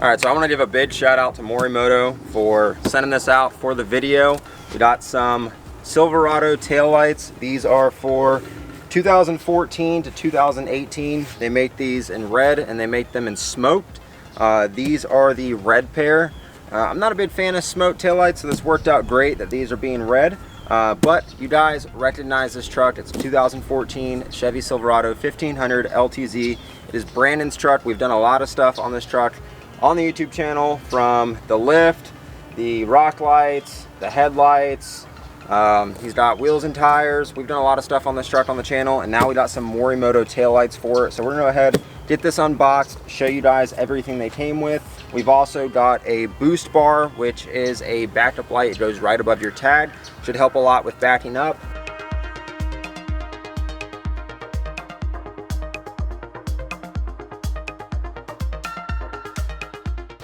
Alright, so I want to give a big shout out to Morimoto for sending this out for the video. We got some Silverado taillights. These are for 2014 to 2018. They make these in red and they make them in smoked. These are the red pair. I'm not a big fan of smoked taillights, so this worked out great that these are being red. But you guys recognize this truck. It's a 2014 Chevy Silverado 1500 LTZ. It is Brandon's truck. We've done a lot of stuff on this truck on the YouTube channel, from the lift, the rock lights, the headlights. He's got wheels and tires. We've done a lot of stuff on this truck on the channel, and now we got some Morimoto taillights for it. So we're gonna go ahead, get this unboxed, show you guys everything they came with. We've also got a boost bar, which is a backup light. It goes right above your tag. Should help a lot with backing up.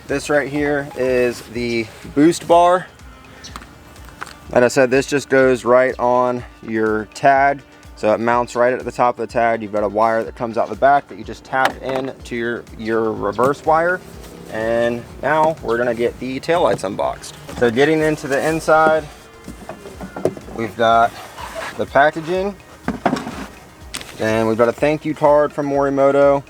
This right here is the boost bar. Like I said, this just goes right on your tag. So it mounts right at the top of the tag. You've got a wire that comes out the back that you just tap in to your reverse wire. And now we're gonna get the taillights unboxed. So getting into the inside, we've got the packaging. And we've got a thank you card from Morimoto,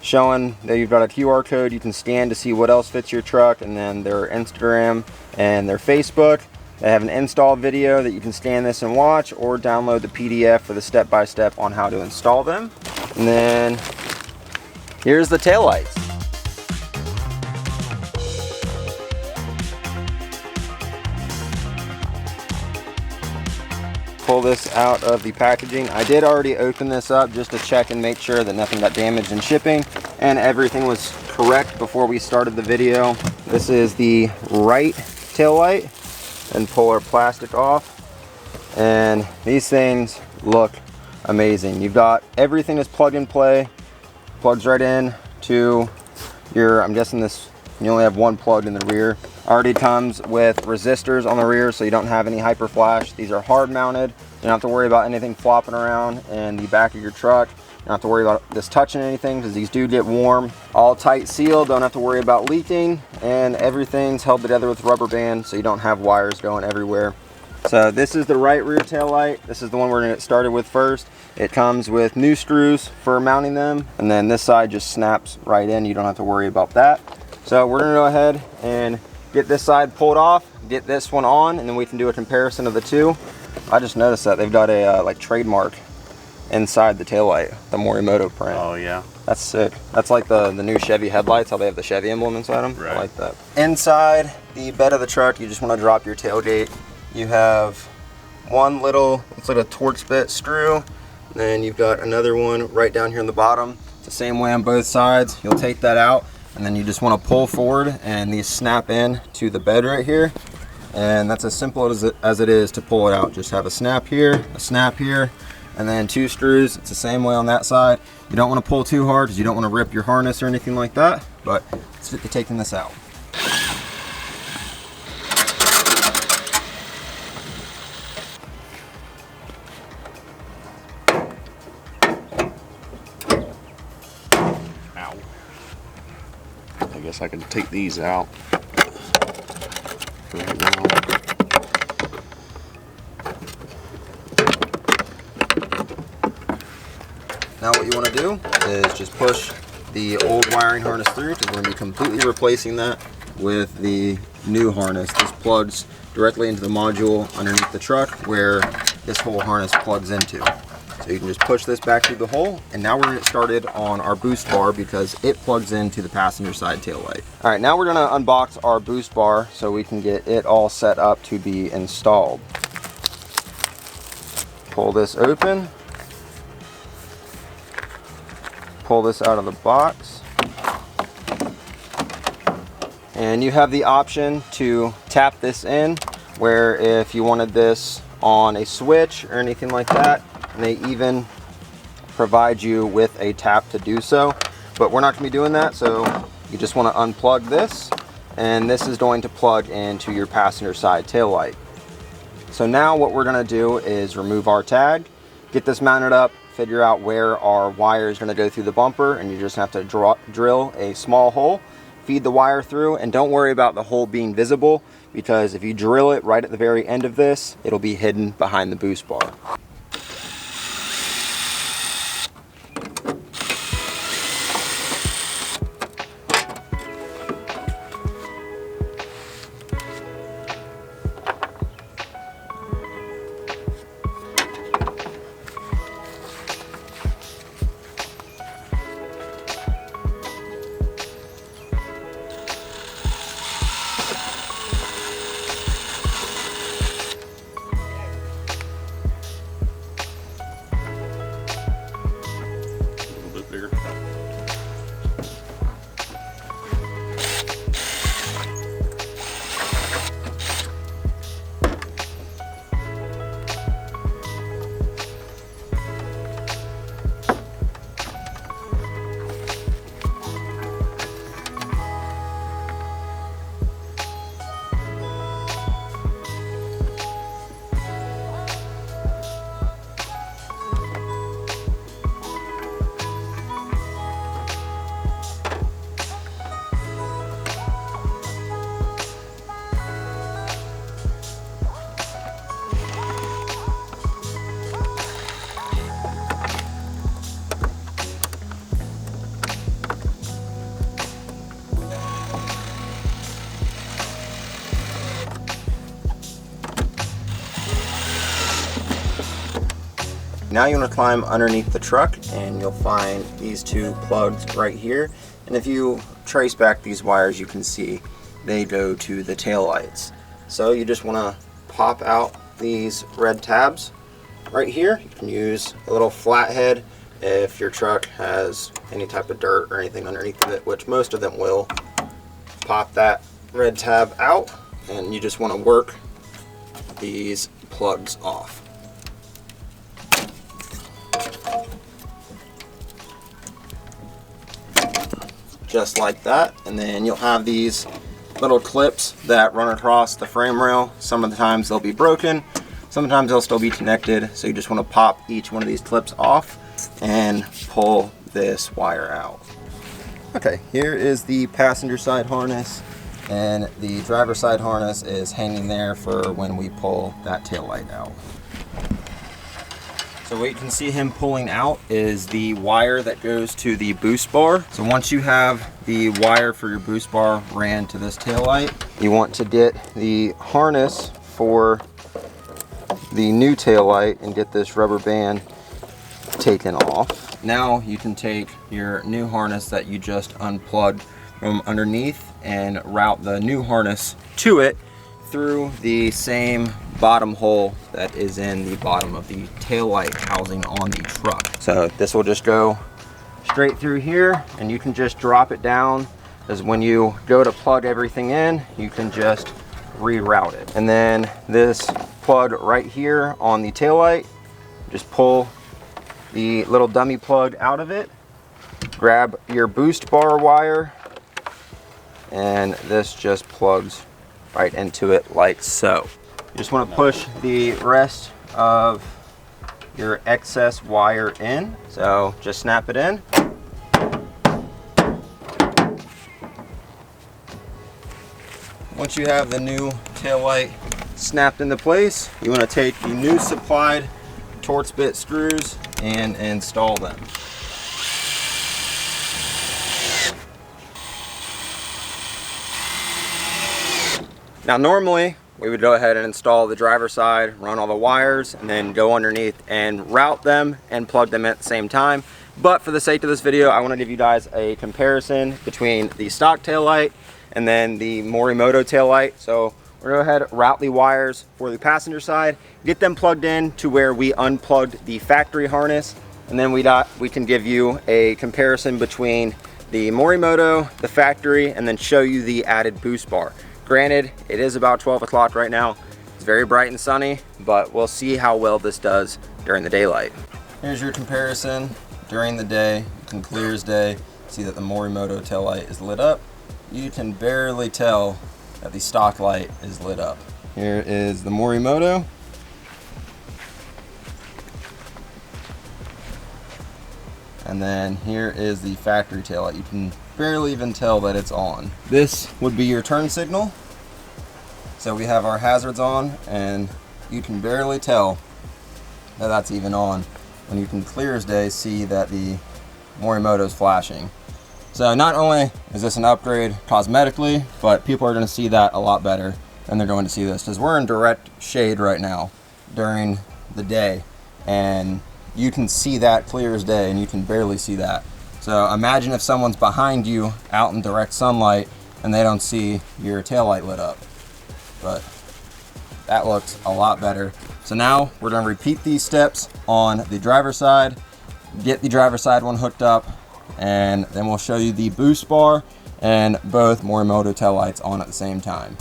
showing that you've got a QR code you can scan to see what else fits your truck, and then their Instagram and their Facebook. They have an install video that you can scan this and watch, or download the PDF for the step-by-step on how to install them. And then here's the taillights. Pull this out of the packaging. I did already open this up just to check and make sure that nothing got damaged in shipping and everything was correct before we started the video. This is the right tail light, and pull our plastic off, and these things look amazing. You've got everything is plug and play, plugs right in to your, I'm guessing this, you only have one plug in the rear. Already comes with resistors on the rear, so you don't have any hyper flash. These are hard mounted. You don't have to worry about anything flopping around in the back of your truck. You don't have to worry about this touching anything, because these do get warm. All tight sealed, don't have to worry about leaking, and everything's held together with rubber band, so you don't have wires going everywhere. So this is the right rear tail light. This is the one we're gonna get started with first. It comes with new screws for mounting them, and then this side just snaps right in. You don't have to worry about that. So we're gonna go ahead and get this side pulled off, get this one on, and then we can do a comparison of the two. I just noticed that they've got a like trademark inside the taillight, the Morimoto print. Oh yeah. That's sick. That's like the new Chevy headlights, how they have the Chevy emblem inside them. Right. I like that. Inside the bed of the truck, you just want to drop your tailgate. You have one little, it's like a Torx bit screw. Then you've got another one right down here on the bottom. It's the same way on both sides. You'll take that out, and then you just want to pull forward, and these snap in to the bed right here. And that's as simple as it is to pull it out. Just have a snap here, and then two screws. It's the same way on that side. You don't want to pull too hard because you don't want to rip your harness or anything like that, but let's get to taking this out. Ow. I guess I can take these out for right now. Now what you want to do is just push the old wiring harness through, because we're going to be completely replacing that with the new harness. This plugs directly into the module underneath the truck where this whole harness plugs into. So you can just push this back through the hole, and now we're going to get started on our boost bar because it plugs into the passenger side tail light. All right, now we're going to unbox our boost bar so we can get it all set up to be installed. Pull this open. Pull this out of the box, and you have the option to tap this in, where if you wanted this on a switch or anything like that, and they even provide you with a tap to do so, but we're not going to be doing that. So you just want to unplug this, and this is going to plug into your passenger side tail light. So now what we're going to do is remove our tag, get this mounted up, figure out where our wire is going to go through the bumper, and you just have to drill a small hole, feed the wire through, and don't worry about the hole being visible, because if you drill it right at the very end of this, it'll be hidden behind the boost bar. Bigger. Now you want to climb underneath the truck, and you'll find these two plugs right here. And if you trace back these wires, you can see they go to the tail lights. So you just want to pop out these red tabs right here. You can use a little flathead if your truck has any type of dirt or anything underneath of it, which most of them will. Pop that red tab out, and you just want to work these plugs off. Just like that, and then you'll have these little clips that run across the frame rail. Some of the times they'll be broken, sometimes they'll still be connected, so you just want to pop each one of these clips off and pull this wire out. Okay, here is the passenger side harness, and the driver side harness is hanging there for when we pull that tail light out. So what you can see him pulling out is the wire that goes to the boost bar. So once you have the wire for your boost bar ran to this tail light, you want to get the harness for the new tail light and get this rubber band taken off. Now you can take your new harness that you just unplugged from underneath and route the new harness to it through the same bottom hole that is in the bottom of the tail light housing on the truck. So this will just go straight through here, and you can just drop it down, because when you go to plug everything in, you can just reroute it. And then this plug right here on the tail light, just pull the little dummy plug out of it, grab your boost bar wire, and this just plugs right into it like so. You just want to push the rest of your excess wire in. So just snap it in. Once you have the new tail light snapped into place, you want to take the new supplied Torx bit screws and install them. Now normally we would go ahead and install the driver's side, run all the wires, and then go underneath and route them and plug them at the same time. But for the sake of this video, I want to give you guys a comparison between the stock taillight and then the Morimoto taillight. So we're going to go ahead, route the wires for the passenger side, get them plugged in to where we unplugged the factory harness, and then we can give you a comparison between the Morimoto, the factory, and then show you the added boost bar. Granted, it is about 12 o'clock right now. It's very bright and sunny, but we'll see how well this does during the daylight. Here's your comparison during the day. You can clear as day see that the Morimoto tail light is lit up. You can barely tell that the stock light is lit up. Here is the Morimoto. And then here is the factory taillight. You can barely even tell that it's on. This would be your turn signal. So we have our hazards on, and you can barely tell that that's even on when you can clear as day see that the Morimoto is flashing. So not only is this an upgrade cosmetically, but people are going to see that a lot better than they're going to see this, because we're in direct shade right now during the day, and you can see that clear as day, and you can barely see that. So imagine if someone's behind you out in direct sunlight and they don't see your taillight lit up. But that looks a lot better. So now we're going to repeat these steps on the driver's side, get the driver's side one hooked up, and then we'll show you the boost bar and both Morimoto taillights on at the same time.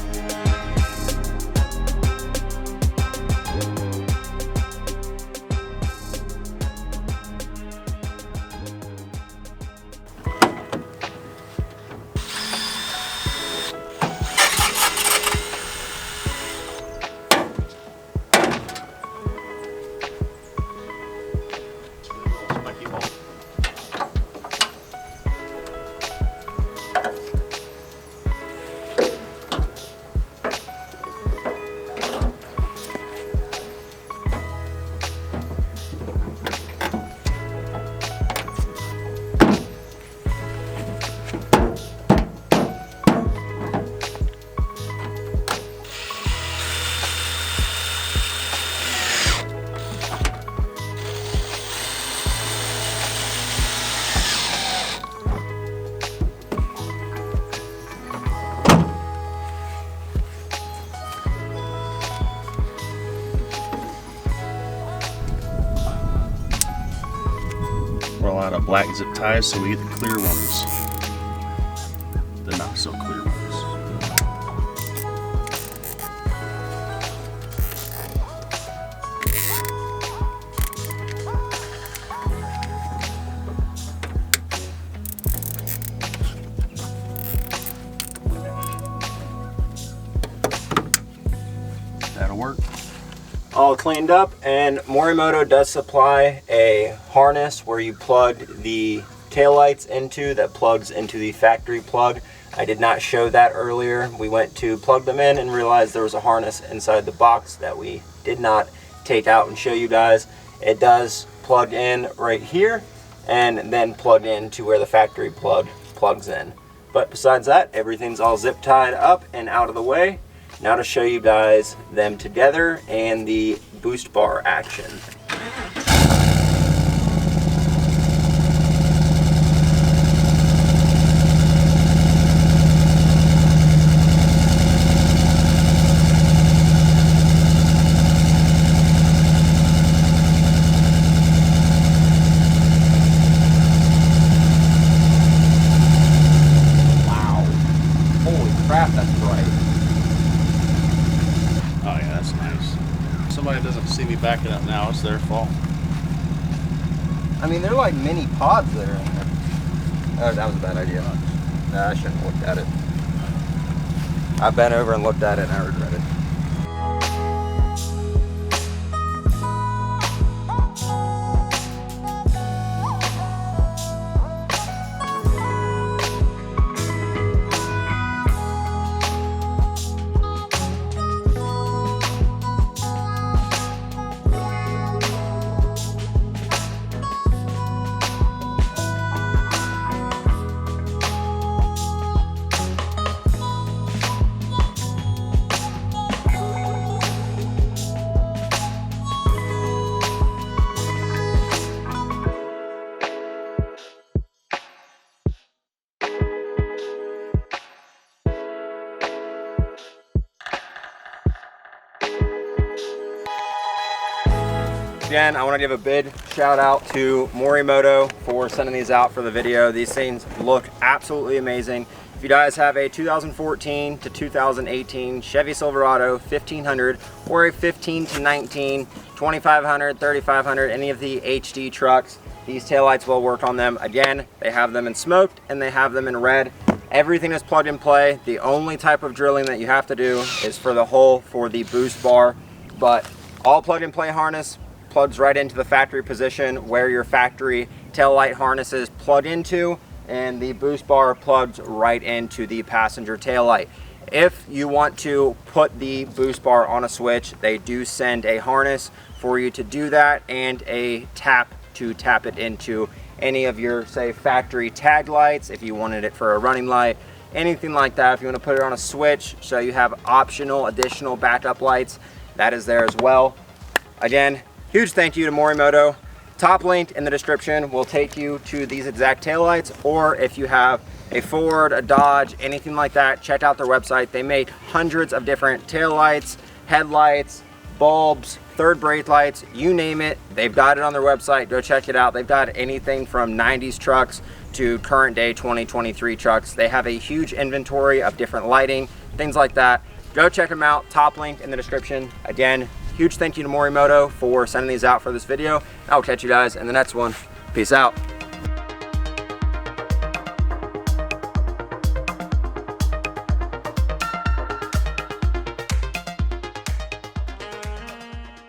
Roll out of black zip ties so we get the clear ones. The not so clear ones. That'll work. All cleaned up, and Morimoto does supply a harness where you plug the taillights into that plugs into the factory plug. I did not show that earlier. We went to plug them in and realized there was a harness inside the box that we did not take out and show you guys. It does plug in right here and then plug in to where the factory plug plugs in. But besides that, everything's all zip tied up and out of the way. Now to show you guys them together and the boost bar action. Wow. Holy crap, that's bright. Oh yeah, that's nice. Somebody doesn't see me backing up now, it's their fault. I mean, they're like mini pods that are in there. Oh, that was a bad idea. Nah, I shouldn't have looked at it. I bent over and looked at it and I regret it. Again, I want to give a big shout out to Morimoto for sending these out for the video. These things look absolutely amazing. If you guys have a 2014 to 2018 Chevy Silverado 1500 or a 15 to 19, 2500, 3500, any of the HD trucks, these taillights will work on them. Again, they have them in smoked and they have them in red. Everything is plug and play. The only type of drilling that you have to do is for the hole for the boost bar, but all plug and play harness plugs right into the factory position where your factory tail light harnesses plug into, and the boost bar plugs right into the passenger tail light. If you want to put the boost bar on a switch, they do send a harness for you to do that, and a tap to tap it into any of your, say, factory tag lights, if you wanted it for a running light, anything like that. If you want to put it on a switch so you have optional additional backup lights, that is there as well. Again, huge thank you to Morimoto. Top link in the description will take you to these exact taillights, or if you have a Ford, a Dodge, anything like that, check out their website. They make hundreds of different taillights, headlights, bulbs, third brake lights, you name it, they've got it on their website. Go check it out. They've got anything from 90s trucks to current day 2023 trucks. They have a huge inventory of different lighting, things like that. Go check them out. Top link in the description. Again, huge thank you to Morimoto for sending these out for this video. I'll catch you guys in the next one. Peace out.